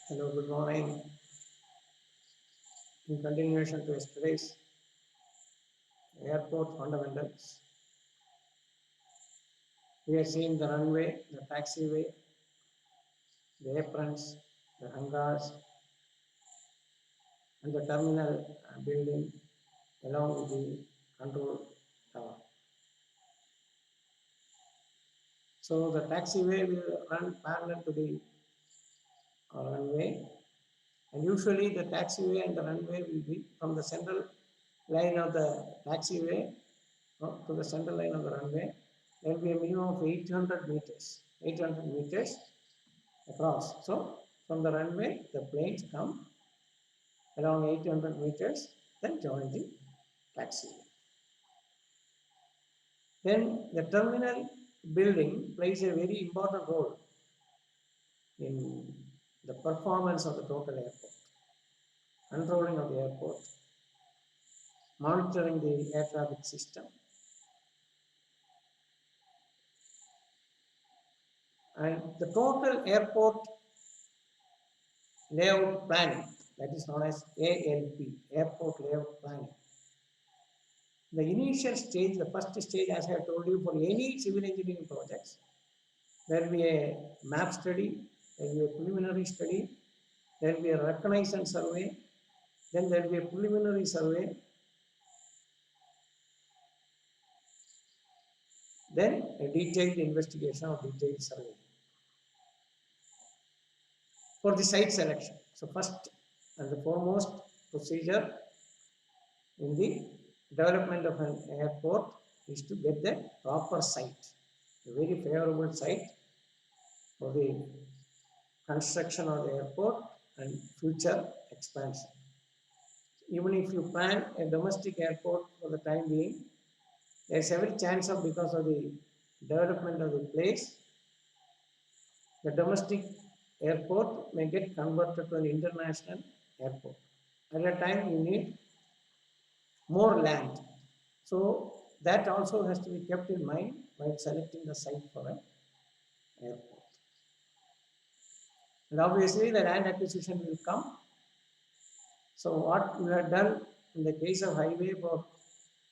Hello, good morning. In continuation to yesterday's airport fundamentals, we are seeing the runway, the taxiway, the aprons, the hangars, and the terminal building along with the control tower. So the taxiway will run parallel to the runway, and usually the taxiway and the runway will be from the central line of the taxiway to the central line of the runway. There will be a minimum of 800 meters. 800 meters across. So from the runway, the planes come along 800 meters, then join the taxi. Then the terminal building plays a very important role in the performance of the total airport, controlling of the airport, monitoring the air traffic system, and the total airport layout planning, that is known as ALP, airport layout planning. The initial stage, the first stage, as I have told you, for any civil engineering projects, there will be a map study, there will be a preliminary study, there will be a reconnaissance survey, then there will be a preliminary survey, then a detailed investigation or detailed survey for the site selection. So first and the foremost procedure in the development of an airport is to get the proper site, a very favorable site for the construction of the airport and future expansion. Even if you plan a domestic airport for the time being, there's every chance of, because of the development of the place, the domestic airport may get converted to an international airport. At a time you need more land. So that also has to be kept in mind while selecting the site for an airport. And obviously the land acquisition will come. So what we have done in the case of highway for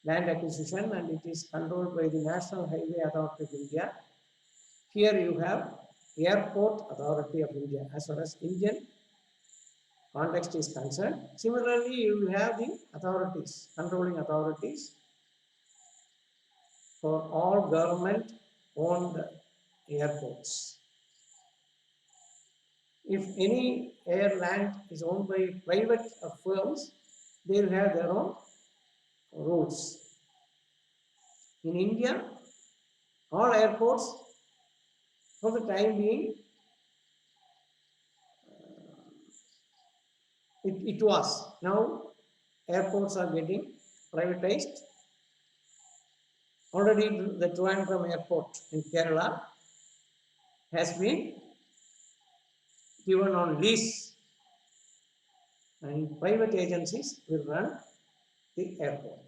land acquisition, and it is controlled by the National Highway Authority of India. Here you have Airport Authority of India as far as Indian context is concerned. Similarly, you will have the authorities, controlling authorities for all government owned airports. If any airland is owned by private firms, they will have their own rules. In India, all airports for the time being, it was. Now airports are getting privatized. Already the Trivandrum airport in Kerala has been given on lease, and private agencies will run the airport.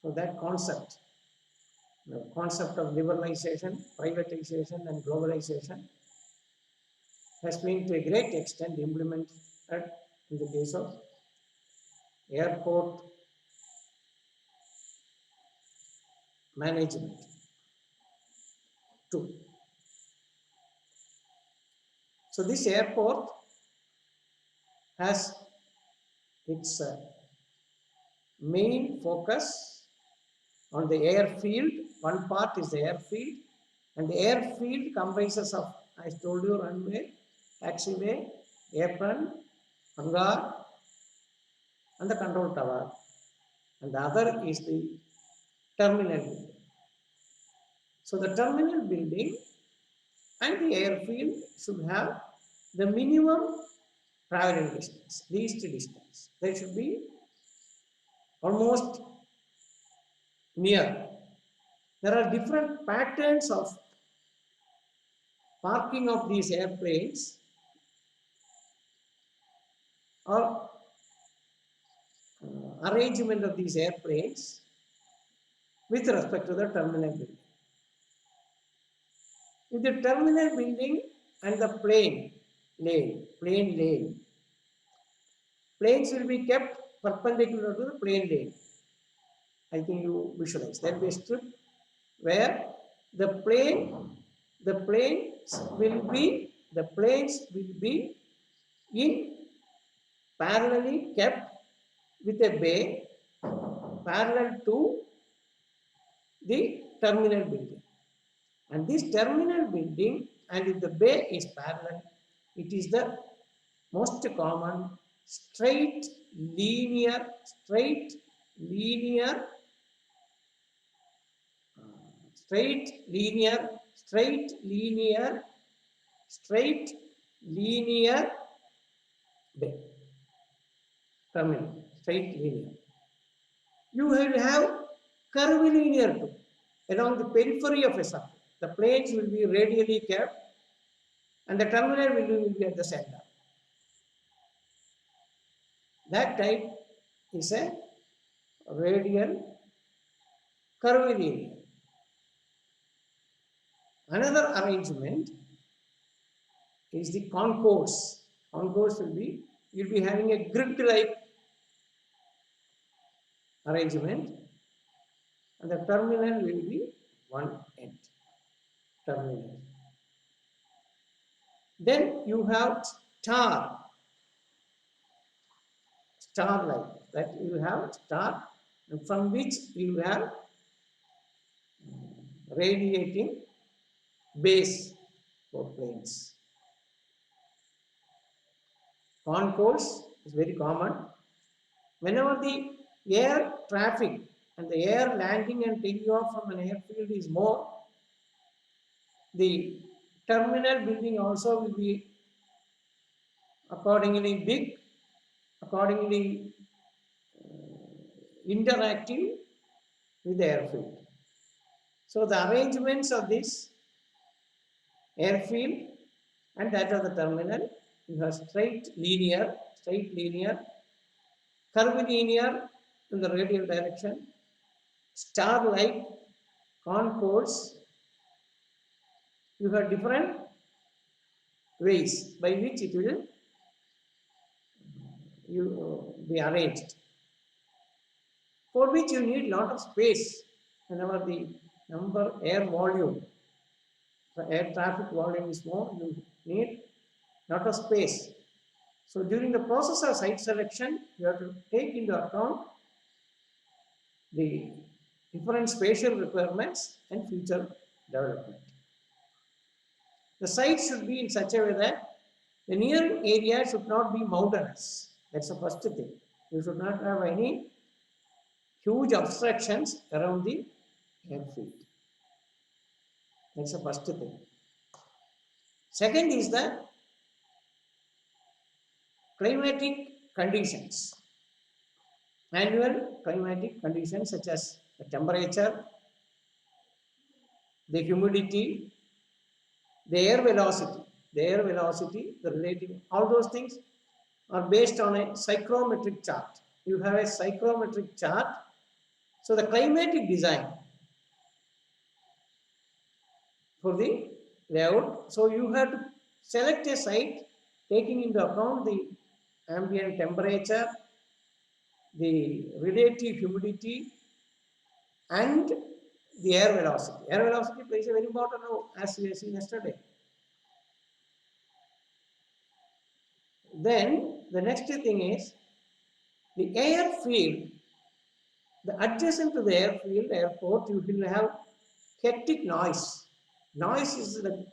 So that concept, the concept of liberalization, privatization and globalization has been to a great extent implemented in the case of airport management too. So this airport has its main focus on the airfield. One part is the airfield, and the airfield comprises of, I told you, runway, taxiway, apron, hangar, and the control tower. And the other is the terminal building. So the terminal building and the airfield should have the minimum traveling distance, least distance. They should be almost near. There are different patterns of parking of these airplanes or arrangement of these airplanes with respect to the terminal building. If the terminal building and the plane lane, plane lane. Planes will be kept perpendicular to the plane lane. I think you visualize. There will be a strip where the planes will be in parallelly kept with a bay parallel to the terminal building. And this terminal building, and if the bay is parallel, it is the most common straight linear straight linear bay terminal, straight linear. You will have curvilinear too along the periphery of a circle. The planes will be radially kept and the terminal will be at the center. That type is a radial curvilinear. Another arrangement is the concourse. Concourse will be, you'll be having a grid-like arrangement and the terminal will be one end. Terminal. Then you have star-like, that you have star from which you have radiating base for planes. Concourse is very common. Whenever the air traffic and the air landing and taking off from an airfield is more, the terminal building also will be accordingly big, accordingly interactive with the airfield. So the arrangements of this airfield and that of the terminal, you have straight linear, curvilinear in the radial direction, star-like, concourse. You have different ways by which it will be arranged, for which you need lot of space. Whenever the air volume, the air traffic volume is more, you need lot of space. So during the process of site selection, you have to take into account the different spatial requirements and future development. The site should be in such a way that the near area should not be mountainous. That's the first thing. You should not have any huge obstructions around the airfield. That's the first thing. Second is the climatic conditions. Annual climatic conditions such as the temperature, the humidity, the air velocity, the relative, all those things are based on a psychrometric chart. You have a psychrometric chart. So the climatic design for the layout. So you have to select a site taking into account the ambient temperature, the relative humidity, and the air velocity. Air velocity plays a very important role, as we have seen yesterday. Then the next thing is the airfield. The adjacent to the airfield, airport, you will have hectic noise. Noise is the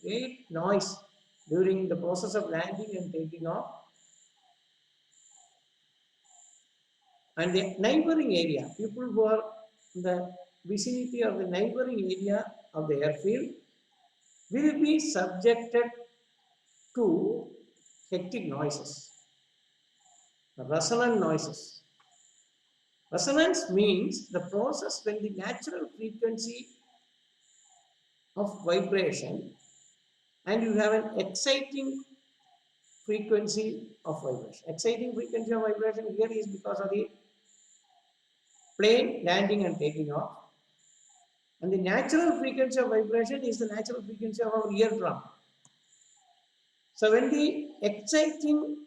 great noise during the process of landing and taking off. And the neighboring area, people who are in the vicinity of the neighboring area of the airfield will be subjected to hectic noises, resonant noises. Resonance means the process when the natural frequency of vibration and you have an exciting frequency of vibration. Exciting frequency of vibration here is because of the plane landing and taking off. And the natural frequency of vibration is the natural frequency of our eardrum. So when the exciting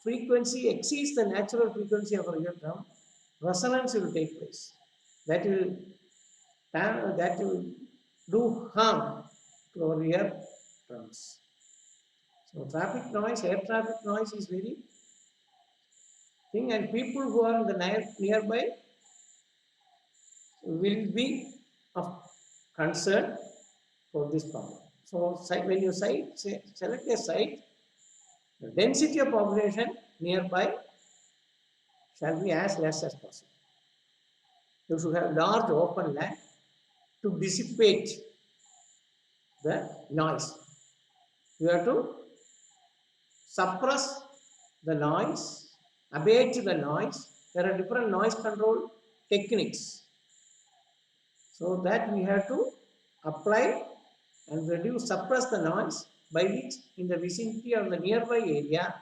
frequency exceeds the natural frequency of our eardrum, resonance will take place. That will do harm to our eardrums. So traffic noise, air traffic noise is very thing, and people who are in the nearby will be of concern for this problem. So when you select a site, the density of population nearby shall be as less as possible. You should have large open land to dissipate the noise. You have to suppress the noise, abate the noise. There are different noise control techniques. So that we have to apply and suppress the noise, by which in the vicinity of the nearby area,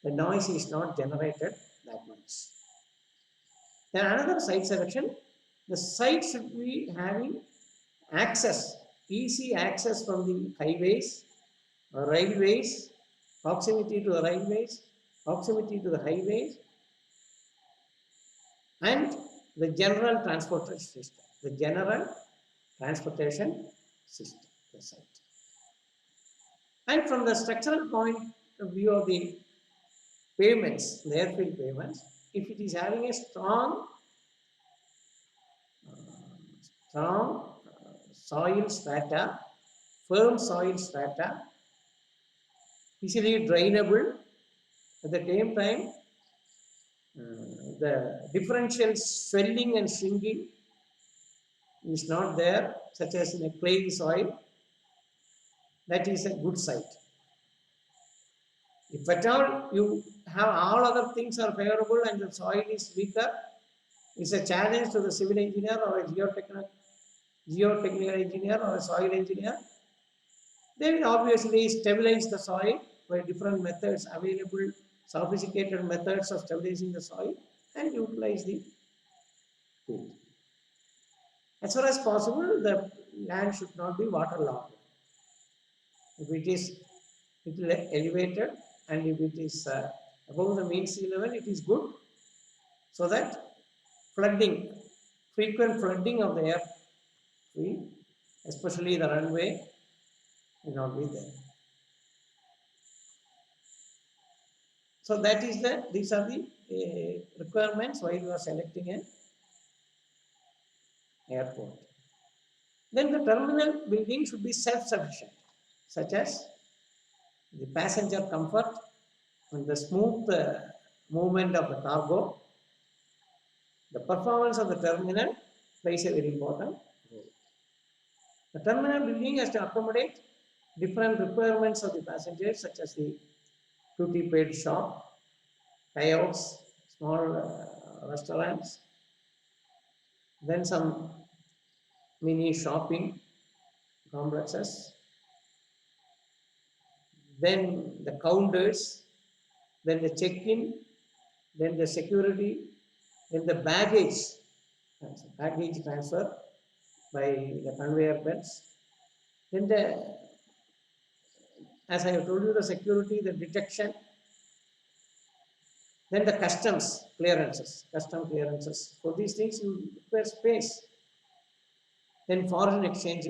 the noise is not generated that much. Then another site selection, the site should be having access, easy access from the highways, railways, proximity to the railways, proximity to the highways, and the general transportation system. The general transportation system, the site. And from the structural point of view of the pavements, the airfield pavements, if it is having a strong soil strata, firm soil strata, easily drainable, at the same time the differential swelling and shrinking is not there, such as in a clay soil, that is a good site. If at all you have all other things are favorable and the soil is weaker, it's a challenge to the civil engineer or a geotechnical engineer or a soil engineer. They will obviously stabilize the soil by different methods available, sophisticated methods of stabilizing the soil, and utilize the field. As far as possible, the land should not be waterlogged. If it is little elevated and if it is above the mean sea level, it is good, so that frequent flooding of the air, especially the runway, will not be there. So these are the requirements while you are selecting an airport. Then the terminal building should be self-sufficient, such as the passenger comfort and the smooth movement of the cargo. The performance of the terminal plays a very important role. The terminal building has to accommodate different requirements of the passengers, such as the duty paid shop, payouts, small restaurants, then some mini shopping complexes, then the counters, then the check-in, then the security, then the baggage transfer by the conveyor belts, then as I have told you, the security, the detection, then the custom clearances. For these things you require space. Then foreign exchange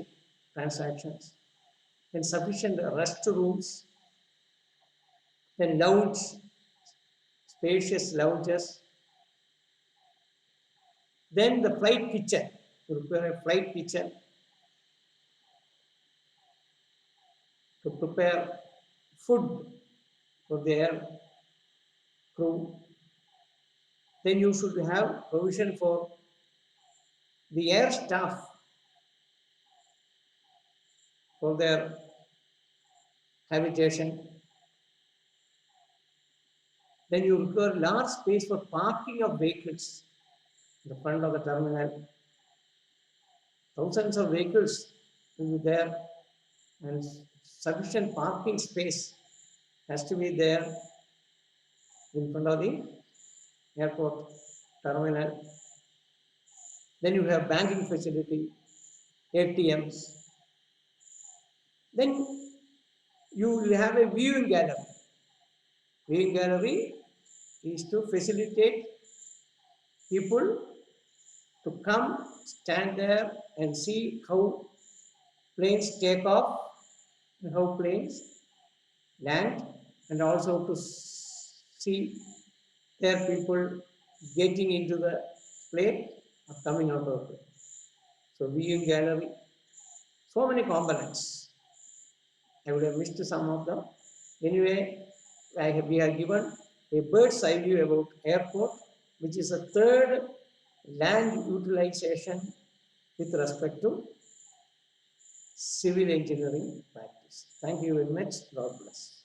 transactions, then sufficient rest rooms, then spacious lounges, then the flight kitchen. You require a flight kitchen to prepare food for their crew. Then you should have provision for the air staff for their habitation. Then you require large space for parking of vehicles in the front of the terminal. Thousands of vehicles will be there, and sufficient parking space has to be there in front of the airport terminal. Then you have banking facility, ATMs. Then you will have a viewing gallery. Viewing gallery is to facilitate people to come, stand there and see how planes take off and how planes land, and also to see their people getting into the plane or coming out of the plane. So viewing gallery, so many components. I would have missed some of them. Anyway, we are given a bird's eye view about airport, which is a third land utilization with respect to civil engineering practice. Thank you very much. God bless.